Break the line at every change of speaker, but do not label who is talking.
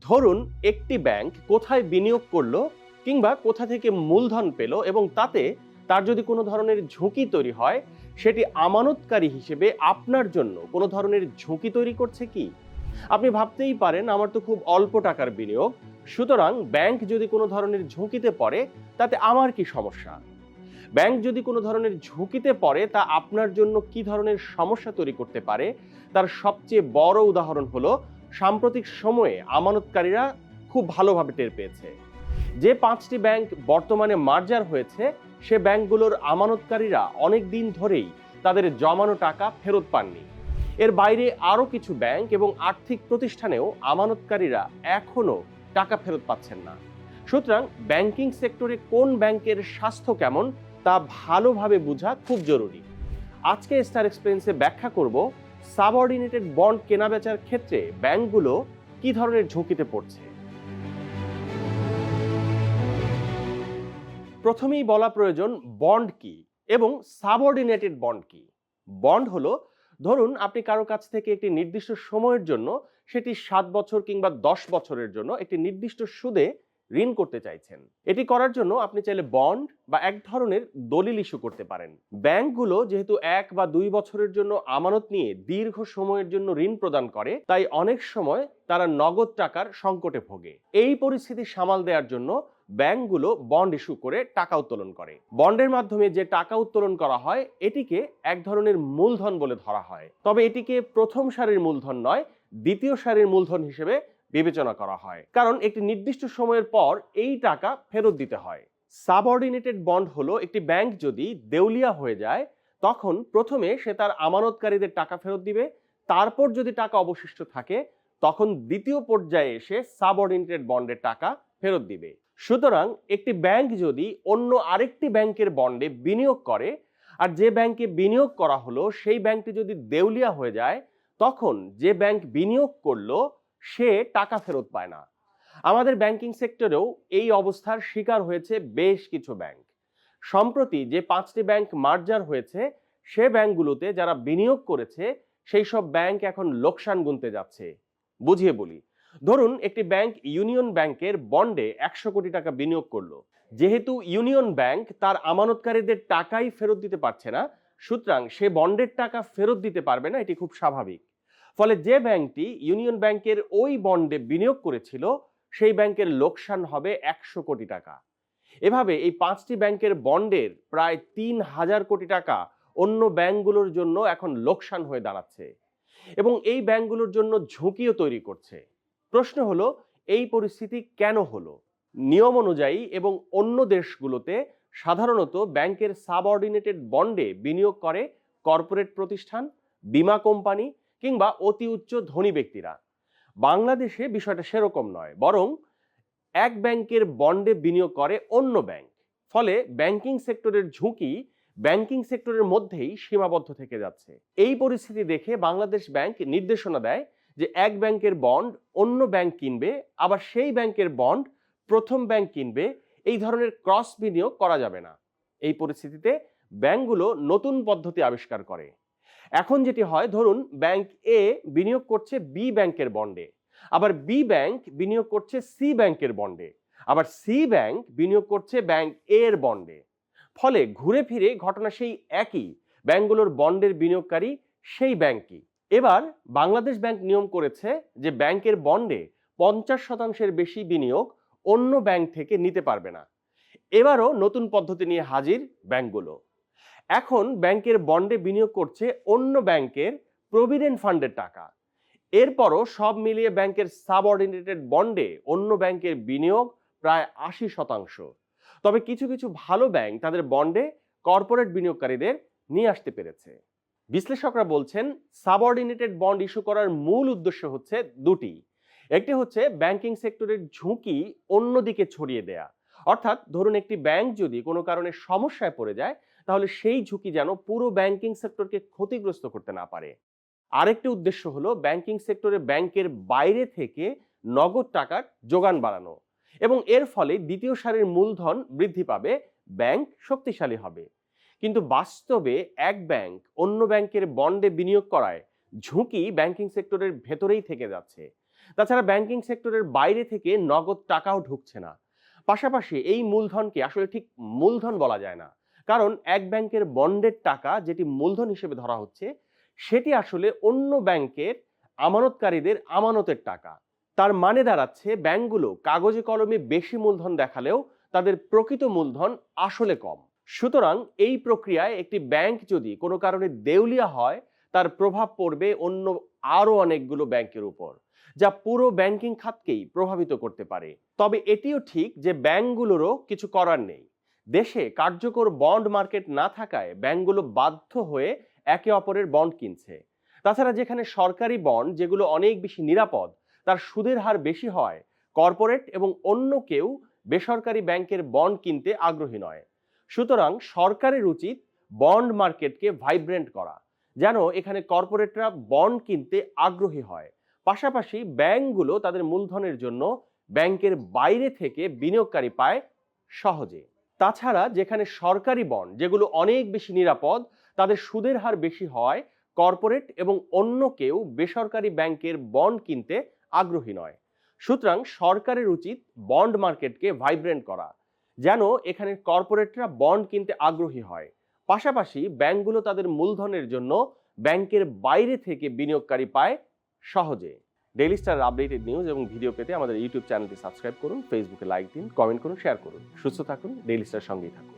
ধরুন একটি ব্যাংক কোথায় বিনিয়োগ করলো কিংবা কোথা থেকে মূলধন পেল এবং তাতে তার যদি কোনো ধরনের ঝুঁকি তৈরি হয়, সেটি আমানতকারী হিসেবে আপনার জন্য কোনো ধরনের ঝুঁকি তৈরি করছে কি? আপনি ভাবতেই পারেন, আমার তো খুব অল্প টাকার বিনিয়োগ, সুতরাং ব্যাংক যদি কোনো ধরনের ঝুঁকিতে পড়ে তাতে আমার কি সমস্যা? ব্যাংক যদি কোনো ধরনের ঝুঁকিতে পড়ে তা আপনার জন্য কি ধরনের সমস্যা তৈরি করতে পারে, তার সবচেয়ে বড় উদাহরণ হলো সাম্প্রতিক সময়ে আমানতকারীরা খুব ভালোভাবে টের পেয়েছে। যে 5টি ব্যাংক বর্তমানে মার্জার হয়েছে, সে ব্যাংকগুলোর আমানতকারীরা অনেক দিন ধরেই তাদের জমানো টাকা ফেরত পাননি। এর বাইরে আরও কিছু ব্যাংক এবং আর্থিক প্রতিষ্ঠানেও আমানতকারীরা এখনও টাকা ফেরত পাচ্ছেন না। সুতরাং ব্যাংকিং সেক্টরে কোন ব্যাংকের স্বাস্থ্য কেমন তা ভালোভাবে বোঝা খুব জরুরি। আজকে স্টার এক্সপ্লেন্সে ব্যাখ্যা করব সাবঅর্ডিনেটেড বন্ড কেনাবেচার ক্ষেত্রে ব্যাংকগুলো কি ধরনের ঝুঁকিতে পড়ছে। প্রথমেই বলা প্রয়োজন বন্ড কি এবং সাবঅর্ডিনেটেড বন্ড কি। বন্ড হলো, ধরুন আপনি কারো কাছ থেকে একটি নির্দিষ্ট সময়ের জন্য, সেটি 7 বছর কিংবা 10 বছরের জন্য একটি নির্দিষ্ট সুদে ঋণ করতে চাইছেন। এটি করার জন্য আপনি চাইলে বন্ড বা এক ধরনের দলিল ইস্যু করতে পারেন। ব্যাংকগুলো যেহেতু 1 বা 2 বছরের জন্য আমানত নিয়ে দীর্ঘ সময়ের জন্য ঋণ প্রদান করে, তাই অনেক সময় তারা নগদ টাকার সংকটে ভোগে। এই পরিস্থিতি সামাল দেওয়ার জন্য ব্যাংকগুলো বন্ড ইস্যু করে টাকা উত্তোলন করে। বন্ডের মাধ্যমে যে টাকা উত্তোলন করা হয়, এটিকে এক ধরনের মূলধন বলে ধরা হয়। তবে এটিকে প্রথম সারির মূলধন নয়, দ্বিতীয় সারির মূলধন হিসেবে বিবেচনা করা হয়, কারণ একটি নির্দিষ্ট সময়ের পর এই টাকা ফেরত দিতে হয়। সাবঅর্ডিনেটেড বন্ড হলো, একটি ব্যাংক যদি দেউলিয়া হয়ে যায়, তখন প্রথমে সে তার আমানতকারীদের টাকা ফেরত দিবে, তারপর যদি টাকা অবশিষ্ট থাকে তখন দ্বিতীয় পর্যায়ে এসে সাবঅর্ডিনেটেড বন্ডের টাকা ফেরত দিবে। সুতরাং একটি ব্যাংক যদি অন্য আরেকটি ব্যাংকের বন্ডে বিনিয়োগ করে, আর যে ব্যাংকে বিনিয়োগ করা হলো সেই ব্যাংকটি যদি দেউলিয়া হয়ে যায়, তখন যে ব্যাংক বিনিয়োগ করলো সে টাকা ফেরত পায় না। আমাদের ব্যাংকিং সেক্টরেও এই অবস্থার শিকার হয়েছে বেশ কিছু ব্যাংক। সম্প্রতি যে 5টি ব্যাংক মার্জার হয়েছে, সে ব্যাংকগুলোতে যারা বিনিয়োগ করেছে সেই সব ব্যাংক এখন লোকসান গুনতে যাচ্ছে। বুঝিয়ে বলি, ধরুন একটি ব্যাংক ইউনিয়ন ব্যাংকের বন্ডে 100 কোটি টাকা বিনিয়োগ করলো। যেহেতু ইউনিয়ন ব্যাংক তার আমানতকারীদের টাকাই ফেরত দিতে পারছে না, সুতরাং সে বন্ডের টাকা ফেরত দিতে পারবে না, এটি খুব স্বাভাবিক। ফলে যে ব্যাংকটি ইউনিয়ন ব্যাংকের ওই বন্ডে বিনিয়োগ করেছিল, সেই ব্যাংকের লোকসান হবে 100 কোটি টাকা। এভাবে এই 5টি ব্যাংকের বন্ডের প্রায় 3,000 কোটি টাকা অন্য ব্যাংকগুলোর জন্য এখন লোকসান হয়ে দাঁড়াচ্ছে এবং এই ব্যাংকগুলোর জন্য ঝুঁকিও তৈরি করছে। প্রশ্ন হলো, এই পরিস্থিতি কেন হলো? নিয়ম অনুযায়ী এবং অন্য দেশগুলোতে সাধারণত ব্যাংকের সাবঅর্ডিনেটেড বন্ডে বিনিয়োগ করে কর্পোরেট প্রতিষ্ঠান, বীমা কোম্পানি কিংবা অতি উচ্চ ধনী ব্যক্তিরা। বাংলাদেশে বিষয়টা সেরকম নয়, বরং এক ব্যাংকের বন্ডে বিনিয়োগ করে অন্য ব্যাংক। ফলে ব্যাংকিং সেক্টরের ঝুঁকি ব্যাংকিং সেক্টরের মধ্যেই সীমাবদ্ধ থেকে যাচ্ছে। এই পরিস্থিতি দেখে বাংলাদেশ ব্যাংক নির্দেশনা দেয় যে এক ব্যাংকের বন্ড অন্য ব্যাংক কিনবে, আবার সেই ব্যাংকের বন্ড প্রথম ব্যাংক কিনবে। এই ধরনের ক্রস বিনিয়োগ করা যাবে না। এই পরিস্থিতিতে ব্যাংকগুলো নতুন পদ্ধতি আবিষ্কার করে। এখন যেটি হয়, ধরুন ব্যাংক এ বিনিয়োগ করছে বি ব্যাংকের বন্ডে, আবার বি ব্যাংক বিনিয়োগ করছে সি ব্যাংকের বন্ডে, আবার সি ব্যাংক বিনিয়োগ করছে ব্যাংক এ এর বন্ডে। ফলে ঘুরে ফিরে ঘটনা সেই একই, ব্যাংকগুলোর বন্ডের বিনিয়োগকারী সেই ব্যাংকই। এবার বাংলাদেশ ব্যাংক নিয়ম করেছে যে ব্যাংকের বন্ডে 50% বেশি বিনিয়োগ অন্য ব্যাংক থেকে নিতে পারবে না। এবারও নতুন পদ্ধতি নিয়ে হাজির ব্যাংকগুলো। এখন ব্যাংকের বন্ডে বিনিয়োগ করছে অন্য ব্যাংকের প্রভিডেন্ট ফান্ডের টাকা। এরপরও সব মিলিয়ে ব্যাংকের সাবঅর্ডিনেটেড বন্ডে অন্য ব্যাংকের বিনিয়োগ প্রায় 80%। তবে কিছু কিছু ভালো ব্যাংক তাদের বন্ডে কর্পোরেট বিনিয়োগকারীদের নিয়ে আসতে পেরেছে। বিশ্লেষকরা বলছেন, সাবঅর্ডিনেটেড বন্ড ইস্যু করার মূল উদ্দেশ্য হচ্ছে দুটি। একটি হচ্ছে ব্যাংকিং সেক্টরের ঝুঁকি অন্যদিকে ছড়িয়ে দেয়া, অর্থাৎ ধরুন একটি ব্যাংক যদি কোনো কারণে সমস্যায় পড়ে যায়, তাহলে সেই ঝুঁকি যেন পুরো ব্যাংকিং সেক্টরকে ক্ষতিগ্রস্ত করতে না পারে। আরেকটি উদ্দেশ্য হলো ব্যাংকিং সেক্টরে ব্যাংকের বাইরে থেকে নগদ টাকার যোগান বাড়ানো এবং এর ফলে দ্বিতীয় সারির মূলধন বৃদ্ধি পাবে, ব্যাংক শক্তিশালী হবে। কিন্তু বাস্তবে এক ব্যাংক অন্য ব্যাংকের বন্ডে বিনিয়োগ করায় ঝুঁকি ব্যাংকিং সেক্টরের ভেতরেই থেকে যাচ্ছে। তাছাড়া ব্যাংকিং সেক্টরের বাইরে থেকে নগদ টাকাও ঢুকছে না। পাশাপাশি এই মূলধনকে আসলে ঠিক মূলধন বলা যায় না, কারণ এক ব্যাংকের বন্ডের টাকা যেটি মূলধন হিসেবে ধরা হচ্ছে, সেটি আসলে অন্য ব্যাংকের আমানতকারীদের আমানতের টাকা। তার মানে দাঁড়াচ্ছে ব্যাংকগুলো কাগজে কলমে বেশি মূলধন দেখালেও তাদের প্রকৃত মূলধন আসলে কম। সুতরাং এই প্রক্রিয়ায় একটি ব্যাংক যদি কোনো কারণে দেউলিয়া হয়, তার প্রভাব পড়বে অন্য আরো অনেকগুলো ব্যাংকের উপর, যা পুরো ব্যাংকিং খাতকেই প্রভাবিত করতে পারে। তবে এটিও ঠিক যে ব্যাংকগুলোরও কিছু করার নেই। দেশে কার্যকর বন্ড মার্কেট না থাকায় ব্যাংকগুলো বাধ্য হয়ে একে অপরের বন্ড কিনছে। তাছাড়া যেখানে সরকারি বন্ড যেগুলো অনেক বেশি নিরাপদ, তার সুদের হার বেশি হয়, কর্পোরেট এবং অন্য কেউ বেসরকারি ব্যাংকের বন্ড কিনতে আগ্রহী নয়। সুতরাং সরকারের উচিত বন্ড মার্কেটকে ভাইব্রেন্ট করা, যেন এখানে কর্পোরেটরা বন্ড কিনতে আগ্রহী হয়। পাশাপাশি ব্যাংকগুলো তাদের মূলধনের জন্য ব্যাংকের বাইরে থেকে বিনিয়োগকারী পায় সহজে। তাছাড়া যেখানে সরকারি বন্ড যেগুলো অনেক বেশি নিরাপদ, তাদের সুদের হার বেশি হয়, কর্পোরেট এবং অন্য কেউ বেসরকারি ব্যাংকের বন্ড কিনতে আগ্রহী নয়। সুতরাং সরকারের উচিত বন্ড মার্কেটকে ভাইব্রেন্ট করা, যেন এখানে কর্পোরেটরা বন্ড কিনতে আগ্রহী হয়। পাশাপাশি ব্যাংকগুলো তাদের মূলধনের জন্য ব্যাংকের বাইরে থেকে বিনিয়োগকারী পায় সহজে। ডেইলি স্টার আপডেটেড নিউজ এবং ভিডিও পেতে আমাদের ইউটিউব চ্যানেলটি সাবস্ক্রাইব করুন, ফেসবুকে লাইক দিন, কমেন্ট করুন, শেয়ার করুন। সুস্থ থাকুন, ডেইলি স্টার সঙ্গেই থাকুন।